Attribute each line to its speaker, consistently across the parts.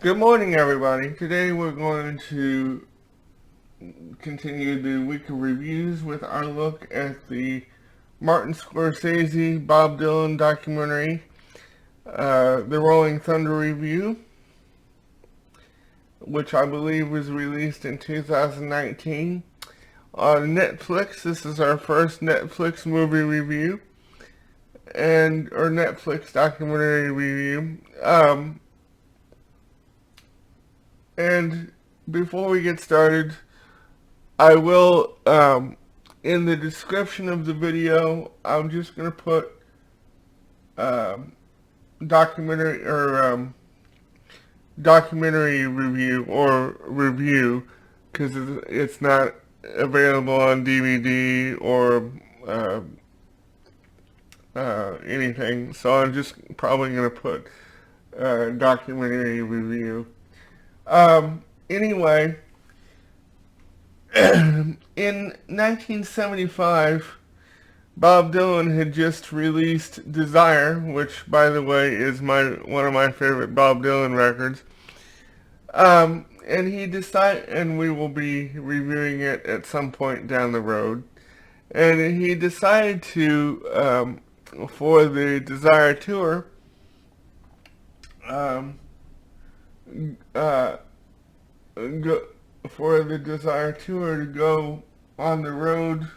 Speaker 1: Good morning, everybody. Today we're going to continue the week of reviews with our look at the Martin Scorsese, Bob Dylan documentary, The Rolling Thunder Revue, which I believe was released in 2019 on Netflix. This is our first Netflix movie review or Netflix documentary review. And before we get started, I will, in the description of the video, I'm just going to put documentary review because it's not available on DVD or anything. So I'm just probably going to put documentary review. Anyway, in 1975, Bob Dylan had just released Desire, which, by the way, is one of my favorite Bob Dylan records. And he decided, and we will be reviewing it at some point down the road. And he decided to, for the Desire tour, to go on the road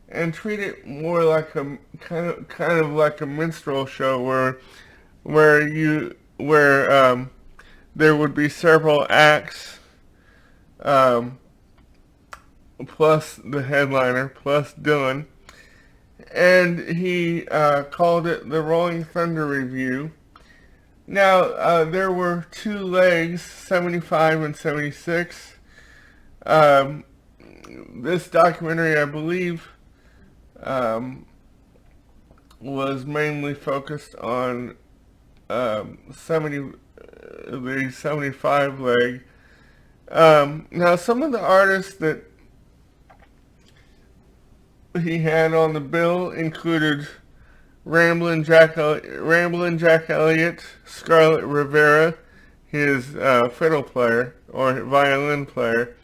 Speaker 1: and treat it more like a kind of like a minstrel show where there would be several acts plus the headliner plus Dylan, and he called it the Rolling Thunder Revue. Now, there were two legs, 75 and 76. This documentary, I believe, was mainly focused on the 75 leg. Now, some of the artists that he had on the bill included Ramblin' Jack Elliott, Scarlett Rivera, his fiddle player or violin player,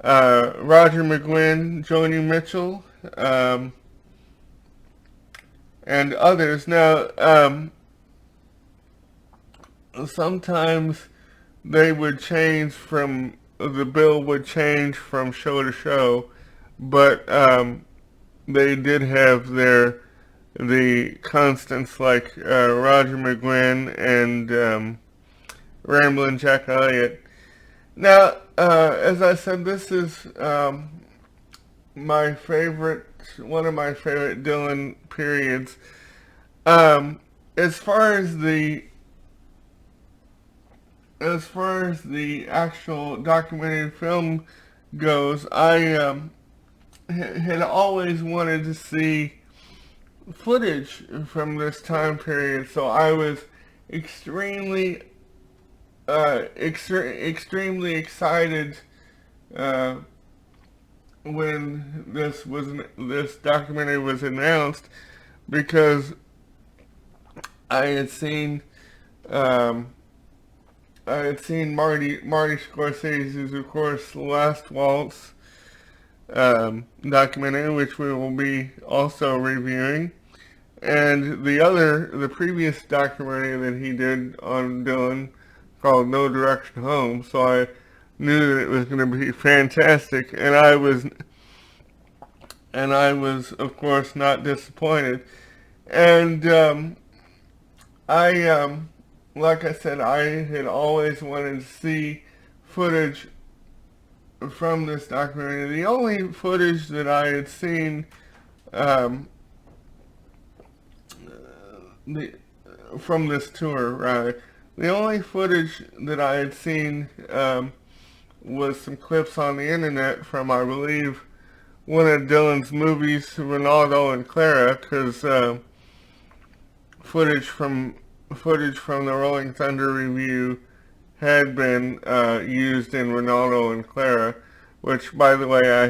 Speaker 1: Roger McGuinn, Joni Mitchell, and others. Now, sometimes the bill would change from show to show, but they did have the constants like Roger McGuinn and Ramblin' Jack Elliott. Now, as I said, this is one of my favorite Dylan periods. As far as the actual documentary film goes, I had always wanted to see footage from this time period, so I was extremely excited when this documentary was announced, because I had seen Marty Scorsese's, of course, Last Waltz documentary, which we will be also reviewing, and the previous documentary that he did on Dylan called No Direction Home. So I knew that it was going to be fantastic, and I was of course not disappointed. And like I said, I had always wanted to see footage from this documentary. The only footage that I had seen from this tour, rather, the only footage that I had seen was some clips on the internet from, I believe, one of Dylan's movies, Ronaldo and Clara, because footage from the Rolling Thunder Revue had been used in Ronaldo and Clara, which, by the way, I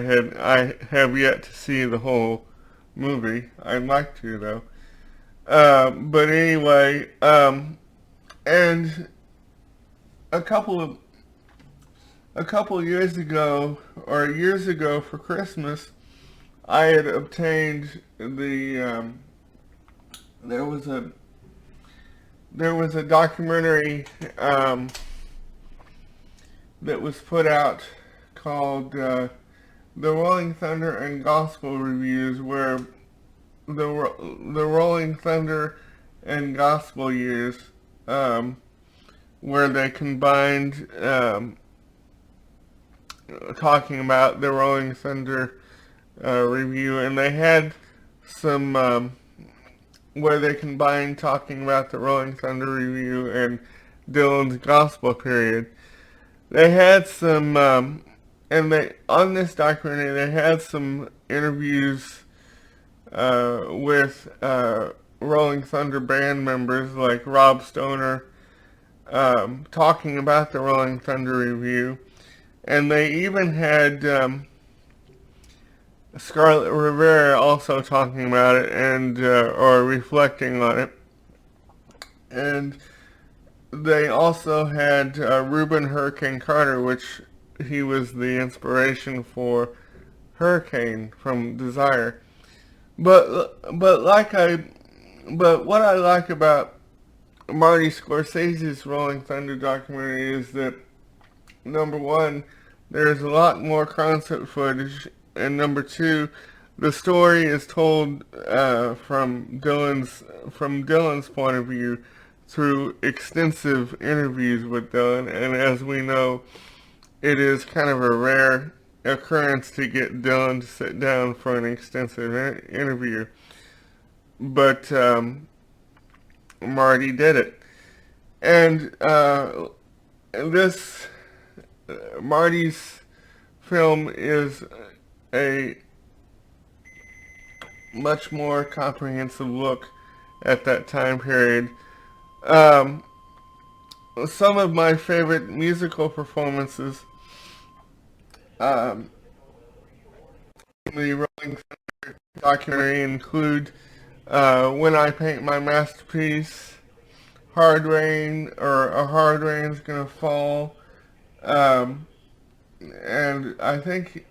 Speaker 1: have yet to see the whole movie. I'd like to, though. But anyway, and a couple of years ago, or years ago for Christmas, I had obtained the there was a documentary that was put out called The Rolling Thunder and Gospel Reviews, where the Rolling Thunder and Gospel years, where they combined talking about the Rolling Thunder review, and they had some where they combined talking about the Rolling Thunder review and Dylan's gospel period. They had some, and they on this documentary they had some interviews with Rolling Thunder band members like Rob Stoner, talking about the Rolling Thunder review, and they even had Scarlett Rivera also talking about it and or reflecting on it, and they also had Reuben Hurricane Carter, which he was the inspiration for Hurricane from Desire. But what I like about Marty Scorsese's Rolling Thunder documentary is that, number one, there's a lot more concert footage, and number two, the story is told from Dylan's point of view through extensive interviews with Dylan, and as we know, it is kind of a rare occurrence to get Dylan to sit down for an extensive interview, but Marty did it, and this Marty's film is a much more comprehensive look at that time period. Some of my favorite musical performances in the Rolling Thunder documentary include When I Paint My Masterpiece, Hard Rain, or A Hard Rain's Gonna Fall, and I think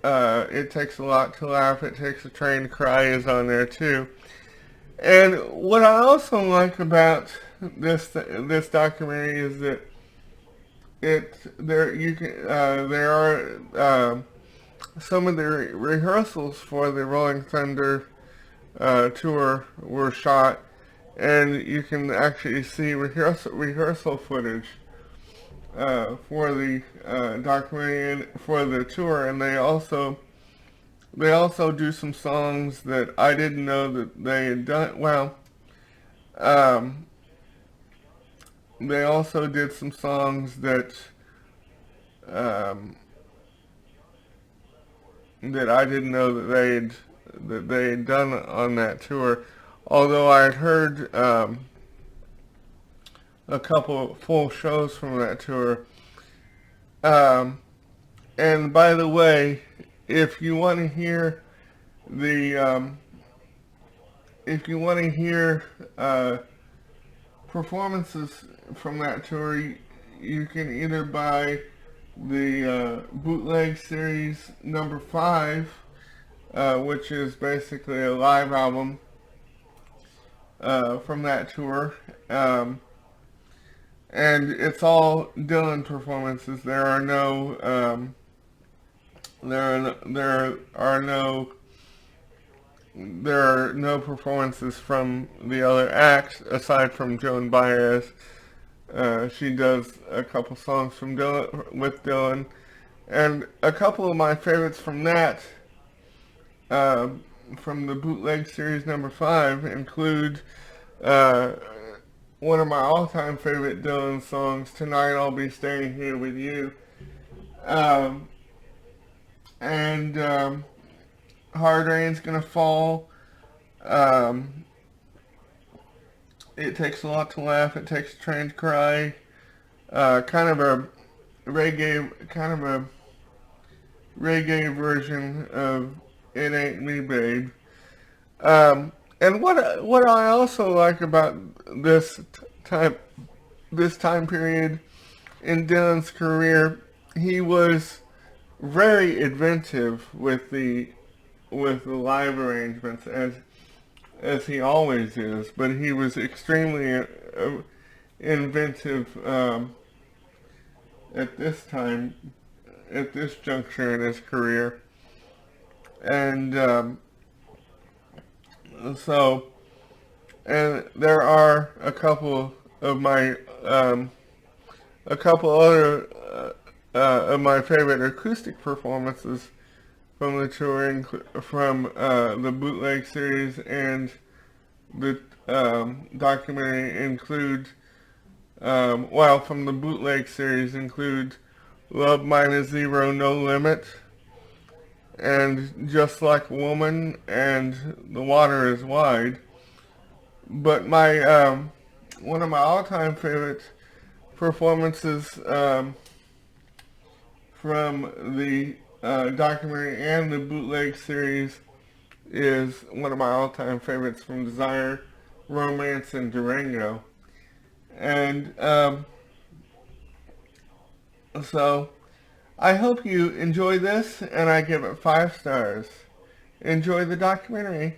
Speaker 1: It Takes a Lot to Laugh, It Takes a Train to Cry is on there too. And what I also like about this documentary is that there are some of the rehearsals for the Rolling Thunder tour were shot, and you can actually see rehearsal footage for the documentary and for the tour, and they also do some songs that I didn't know that they had done. Well, they also did some songs that that I didn't know that they had done on that tour. Although I had heard a couple full shows from that tour. And by the way, if you want to hear performances from that tour, you can either buy the bootleg series number 5, which is basically a live album from that tour, and it's all Dylan performances. There are no performances from the other acts aside from Joan Baez. She does a couple songs with Dylan, and a couple of my favorites from that, from the bootleg series number 5, include one of my all-time favorite Dylan songs, "Tonight I'll Be Staying Here With You," and "Hard Rain's Gonna Fall." It Takes a Lot to Laugh, It Takes a Train to Cry. Kind of a reggae version of "It Ain't Me, Babe." And what I also like about this time this time period in Dylan's career, he was very inventive with the live arrangements as he always is, but he was extremely inventive at this time, at this juncture in his career, and so and there are a couple other of my favorite acoustic performances from the touring, from the bootleg series and the documentary include, well, from the bootleg series include Love Minus Zero, No Limit, and Just Like a Woman, and The Water is Wide. But my one of my all-time favorite performances from the documentary and the bootleg series is one of my all-time favorites from Desire, Romance, and Durango. And so I hope you enjoy this, and I give it 5 stars. Enjoy the documentary.